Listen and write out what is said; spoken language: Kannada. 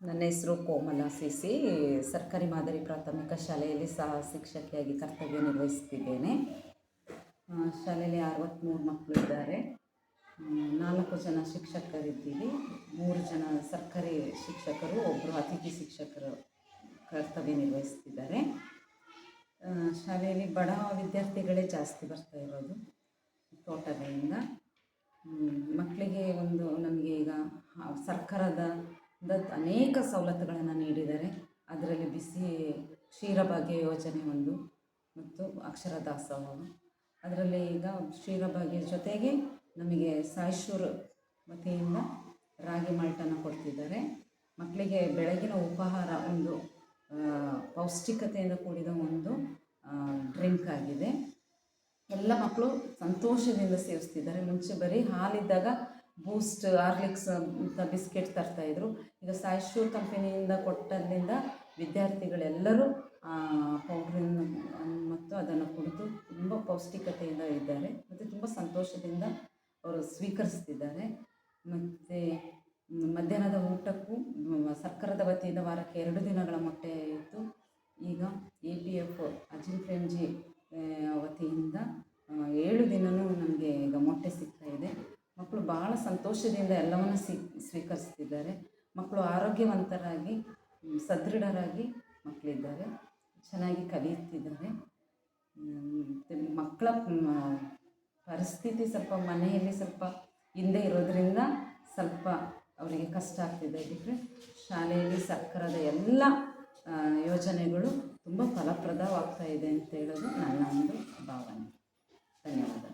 ನನ್ನ ಹೆಸರು ಕೋಮಲ ಸಿ. ಸರ್ಕಾರಿ ಮಾದರಿ ಪ್ರಾಥಮಿಕ ಶಾಲೆಯಲ್ಲಿ ಸಹ ಶಿಕ್ಷಕಿಯಾಗಿ ಕರ್ತವ್ಯ ನಿರ್ವಹಿಸ್ತಿದ್ದೇನೆ. ಶಾಲೆಯಲ್ಲಿ 63 ಮಕ್ಕಳು ಇದ್ದಾರೆ. 4 ಜನ ಶಿಕ್ಷಕರಿದ್ದೀವಿ. 3 ಜನ ಸರ್ಕಾರಿ ಶಿಕ್ಷಕರು, ಒಬ್ಬರು ಅತಿಥಿ ಶಿಕ್ಷಕರು ಕರ್ತವ್ಯ ನಿರ್ವಹಿಸ್ತಿದ್ದಾರೆ. ಶಾಲೆಯಲ್ಲಿ ಬಡ ವಿದ್ಯಾರ್ಥಿಗಳೇ ಜಾಸ್ತಿ ಬರ್ತಾ ಇರೋದು ತೋಟಗಳಿಂದ. ಮಕ್ಕಳಿಗೆ ನಮಗೆ ಈಗ ಸರ್ಕಾರದ ಅನೇಕ ಸವಲತ್ತುಗಳನ್ನು ನೀಡಿದ್ದಾರೆ. ಅದರಲ್ಲಿ ಕ್ಷೀರಭಾಗ್ಯ ಯೋಜನೆ ಒಂದು ಮತ್ತು ಅಕ್ಷರ ದಾಸೋಹ. ಅದರಲ್ಲಿ ಈಗ ಕ್ಷೀರಭಾಗ್ಯ ಜೊತೆಗೆ ನಮಗೆ ಸಾಯಿಶೂರು ವತಿಯಿಂದ ರಾಗಿ ಮಾಲ್ಟನ್ನು ಕೊಡ್ತಿದ್ದಾರೆ. ಮಕ್ಕಳಿಗೆ ಬೆಳಗಿನ ಉಪಹಾರ ಒಂದು ಪೌಷ್ಟಿಕತೆಯಿಂದ ಕೂಡಿದ ಒಂದು ಡ್ರಿಂಕ್ ಆಗಿದೆ. ಎಲ್ಲ ಮಕ್ಕಳು ಸಂತೋಷದಿಂದ ಸೇವಿಸ್ತಿದ್ದಾರೆ. ಮುಂಚೆ ಬರೀ ಹಾಲಿದ್ದಾಗ ಬೂಸ್ಟ್, ಹಾರ್ಲಿಕ್ಸ್ ಅಂತ ಬಿಸ್ಕೆಟ್ ತರ್ತಾಯಿದ್ರು. ಈಗ ಸಾಯಿಶೂರ್ ಕಂಪನಿಯಿಂದ ಕೊಟ್ಟಲ್ಲಿಂದ ವಿದ್ಯಾರ್ಥಿಗಳೆಲ್ಲರೂ ಪೌಡ್ರನ್ನು ಮತ್ತು ಅದನ್ನು ಕುಡಿದು ತುಂಬ ಪೌಷ್ಟಿಕತೆಯಿಂದ ಇದ್ದಾರೆ ಮತ್ತು ತುಂಬ ಸಂತೋಷದಿಂದ ಅವರು ಸ್ವೀಕರಿಸ್ತಿದ್ದಾರೆ. ಮತ್ತು ಮಧ್ಯಾಹ್ನದ ಊಟಕ್ಕೂ ಸರ್ಕಾರದ ವತಿಯಿಂದ ವಾರಕ್ಕೆ 2 ದಿನಗಳ ಮೊಟ್ಟೆ ಇತ್ತು. ಈಗ APF ಅಜಿಮ್ ಪ್ರೇಮ್ಜಿ ವತಿಯಿಂದ 7 ದಿನವೂ ನಮಗೆ ಈಗ ಮೊಟ್ಟೆ ಸಿಗ್ತಾಯಿದೆ. ಮಕ್ಕಳು ಭಾಳ ಸಂತೋಷದಿಂದ ಎಲ್ಲವನ್ನು ಸ್ವೀಕರಿಸ್ತಿದ್ದಾರೆ. ಮಕ್ಕಳು ಆರೋಗ್ಯವಂತರಾಗಿ ಸದೃಢರಾಗಿ ಮಕ್ಕಳಿದ್ದಾರೆ, ಚೆನ್ನಾಗಿ ಕಲಿಯುತ್ತಿದ್ದಾರೆ. ಮಕ್ಕಳ ಪರಿಸ್ಥಿತಿ ಸ್ವಲ್ಪ ಮನೆಯಲ್ಲಿ ಸ್ವಲ್ಪ ಹಿಂದೆ ಇರೋದರಿಂದ ಸ್ವಲ್ಪ ಅವರಿಗೆ ಕಷ್ಟ ಆಗ್ತಿದೆ. ಬಿಟ್ಟರೆ ಶಾಲೆಯಲ್ಲಿ ಸರ್ಕಾರದ ಎಲ್ಲ ಯೋಜನೆಗಳು ತುಂಬ ಫಲಪ್ರದವಾಗ್ತಾ ಇದೆ ಅಂತ ಹೇಳೋದು ನನ್ನ ಒಂದು ಭಾವನೆ. ಧನ್ಯವಾದ.